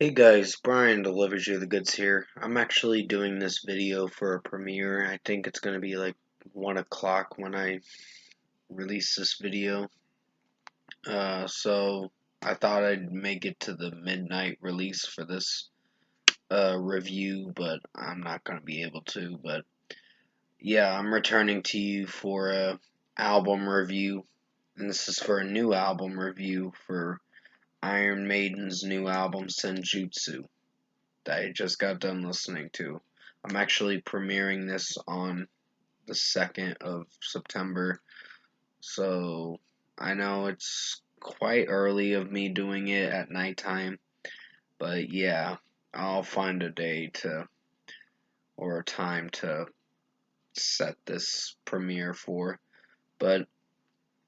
Hey guys, Brian delivers you the goods here. I'm actually doing this video for a premiere. I think it's going to be like 1 o'clock when I release this video. So I thought I'd make it to the midnight release for this review, but I'm not going to be able to. But yeah, I'm returning to you for a album review, and this is for a new album review for Iron Maiden's new album, Senjutsu, that I just got done listening to. I'm actually premiering this on the 2nd of September, so I know it's quite early of me doing it at nighttime, but yeah, I'll find a day to or a time to set this premiere for. But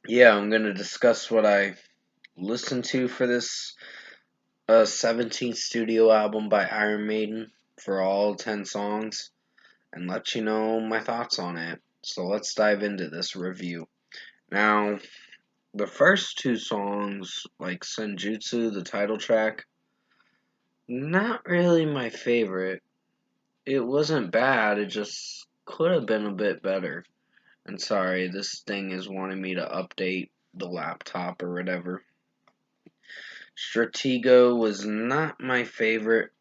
yeah, I'm gonna discuss what I listened to for this 17th studio album by Iron Maiden for all 10 songs, and let you know my thoughts on it. So let's dive into this review. Now, the first two songs, like Senjutsu, the title track, not really my favorite. It wasn't bad, it just could have been a bit better. And sorry, this thing is wanting me to update the laptop or whatever. Stratego was not my favorite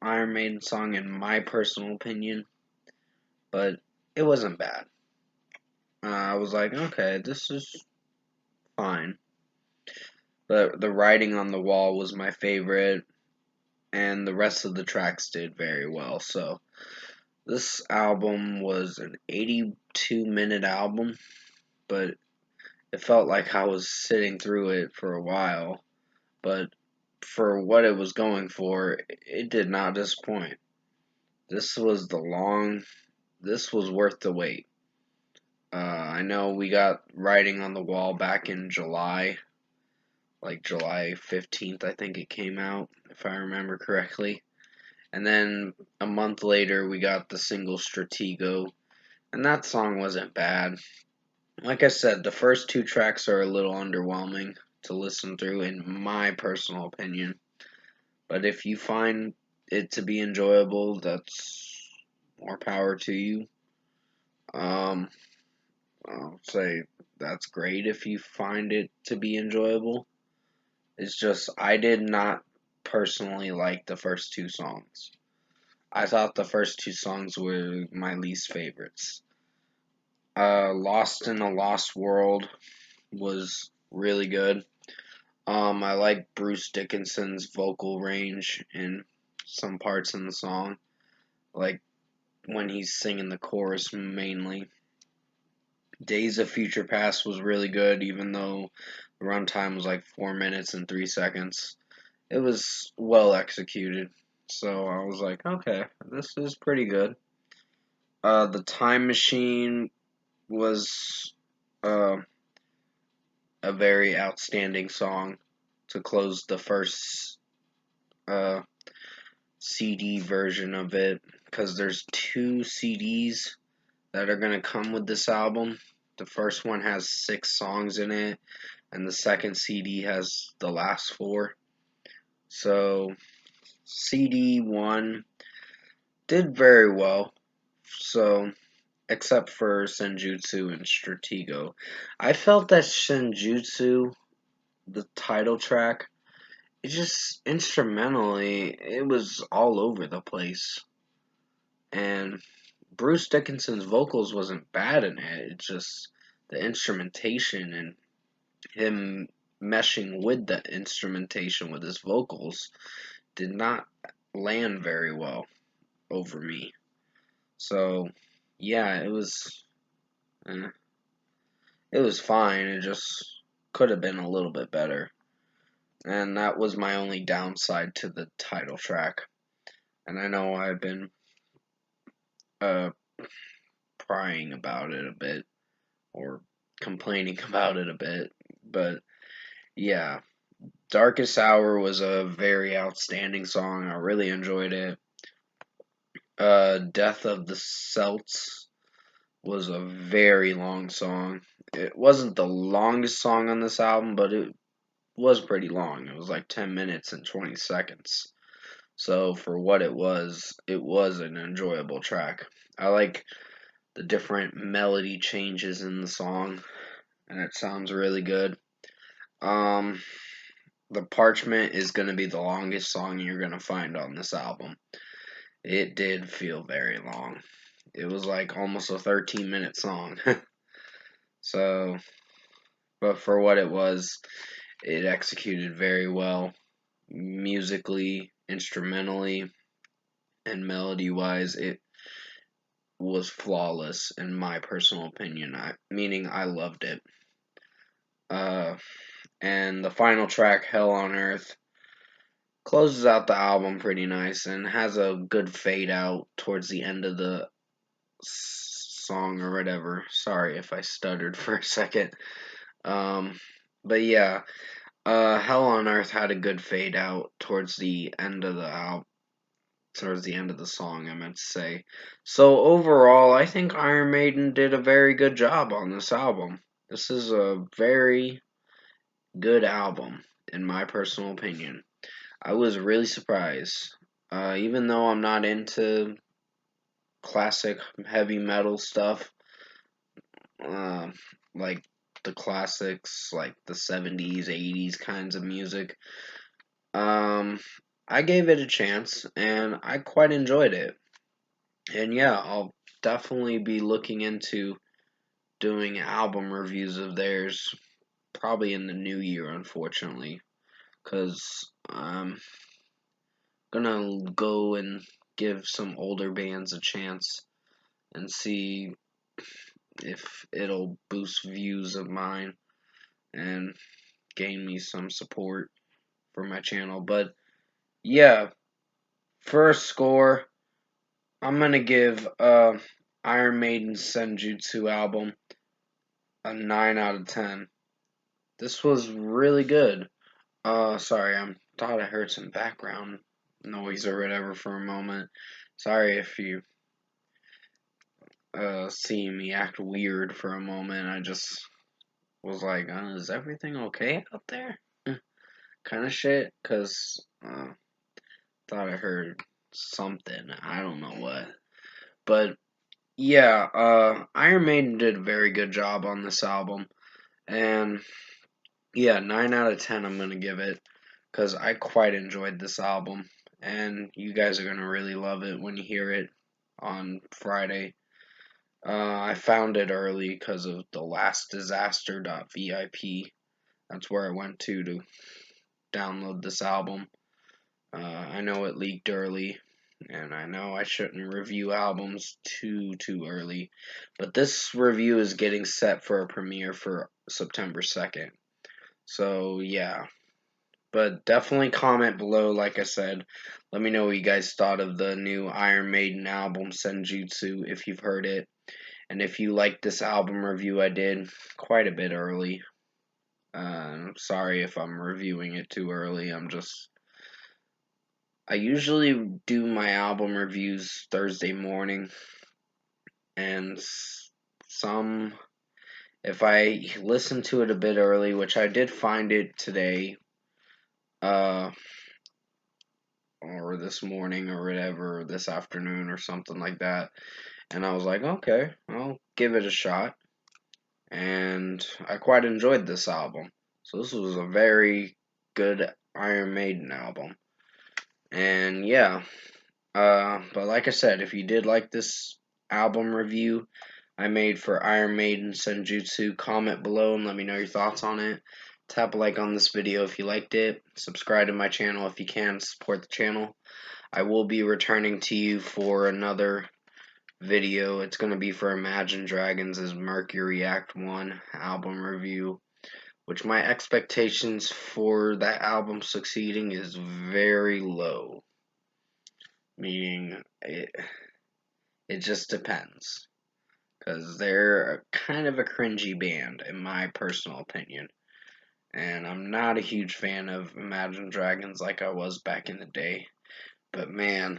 Iron Maiden song in my personal opinion, but it wasn't bad. I was like, okay, this is fine. But the writing on the wall was my favorite, and the rest of the tracks did very well. So this album was an 82-minute album, but it felt like I was sitting through it for a while. But for what it was going for, it did not disappoint. This was this was worth the wait. I know we got writing on the wall back in July, like July 15th, I think it came out, if I remember correctly. And then a month later, we got the single Stratego, and that song wasn't bad. Like I said, the first two tracks are a little underwhelming to listen through, in my personal opinion. But if you find it to be enjoyable, that's more power to you. Um, I'll say that's great if you find it to be enjoyable. It's just I did not personally like the first two songs. I thought the first two songs were my least favorites. Lost in a Lost World was really good. I like Bruce Dickinson's vocal range in some parts in the song, like when he's singing the chorus mainly. Days of Future Past was really good, even though the runtime was like 4 minutes and 3 seconds. It was well executed, so I was like, okay, this is pretty good. The Time Machine was uh, a very outstanding song to close the first uh, CD version of it, because there's two CDs that are going to come with this album. The first one has 6 songs in it, and the second CD has the last 4. So, CD 1 did very well. So, except for Senjutsu and Stratego. I felt that Senjutsu, the title track, it just instrumentally, it was all over the place. And Bruce Dickinson's vocals wasn't bad in it. It's just the instrumentation and him meshing with the instrumentation with his vocals did not land very well over me. So, yeah, eh, it was fine. It just could have been a little bit better. And that was my only downside to the title track. And I know I've been uh, prying about it a bit, or complaining about it a bit, but yeah, Darkest Hour was a very outstanding song. I really enjoyed it. Death of the Celts was a very long song. It wasn't the longest song on this album, but it was pretty long. It was like 10 minutes and 20 seconds. So for what it was an enjoyable track. I like the different melody changes in the song, and it sounds really good. Um, the Parchment is going to be the longest song you're going to find on this album. It did feel very long. It was like almost a 13-minute song. So, but for what it was, it executed very well, musically, instrumentally, and melody wise. It was flawless in my personal opinion. Meaning I loved it. Uh, and the final track, Hell on Earth, closes out the album pretty nice and has a good fade out towards the end of the song or whatever. Sorry if I stuttered for a second. But yeah, Hell on Earth had a good fade out towards the end of the album. Towards the end of the song, I meant to say. So overall, I think Iron Maiden did a very good job on this album. This is a very good album, in my personal opinion. I was really surprised. Even though I'm not into classic heavy metal stuff, uh, like the classics, like the 70s, 80s kinds of music, um, I gave it a chance and I quite enjoyed it. And yeah, I'll definitely be looking into doing album reviews of theirs probably in the new year, unfortunately, because I'm gonna go and give some older bands a chance and see if it'll boost views of mine and gain me some support for my channel. But yeah, first score, I'm gonna give Iron Maiden's Senjutsu album a 9 out of 10. This was really good. Sorry, I thought I heard some background noise or whatever for a moment. Sorry if you see me act weird for a moment. I just was like, is everything okay out there? Kind of shit, cause thought I heard something. I don't know what, but yeah, Iron Maiden did a very good job on this album, and yeah, 9 out of 10. I'm gonna give it, cause I quite enjoyed this album, and you guys are gonna really love it when you hear it on Friday. I found it early because of the lastdisaster.vip. That's where I went to download this album. I know it leaked early, and I know I shouldn't review albums too early, but this review is getting set for a premiere for September 2nd. So yeah, but definitely comment below. Like I said, let me know what you guys thought of the new Iron Maiden album Senjutsu if you've heard it. And if you like this album review I did quite a bit early, sorry if I'm reviewing it too early. I usually do my album reviews Thursday morning, and some, if I listen to it a bit early, which I did find it today, uh, or this morning or whatever, or this afternoon or something like that, and I was like, okay, I'll give it a shot. And I quite enjoyed this album. So this was a very good Iron Maiden album. And yeah, but like I said, if you did like this album review I made for Iron Maiden Senjutsu, comment below and let me know your thoughts on it. Tap a like on this video if you liked it. Subscribe to my channel if you can. Support the channel. I will be returning to you for another video. It's going to be for Imagine Dragons' Mercury Act 1 album review, which my expectations for that album succeeding is very low. Meaning, it just depends. Because they're kind of a cringy band, in my personal opinion. And I'm not a huge fan of Imagine Dragons like I was back in the day. But man,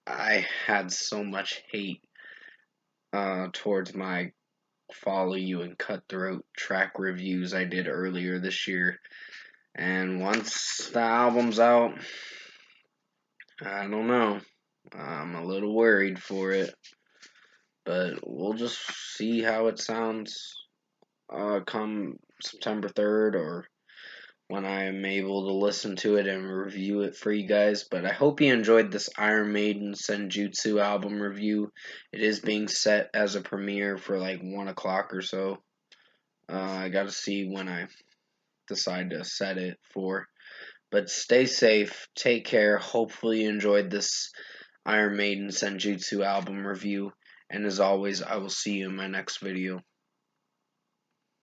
I had so much hate towards my Follow You and Cutthroat track reviews I did earlier this year. And once the album's out, I don't know. I'm a little worried for it, but we'll just see how it sounds come September 3rd, or when I am able to listen to it and review it for you guys. But I hope you enjoyed this Iron Maiden Senjutsu album review. It is being set as a premiere for like 1 o'clock or so. I gotta see when I decide to set it for. But stay safe, take care. Hopefully, you enjoyed this Iron Maiden Senjutsu album review. And as always, I will see you in my next video.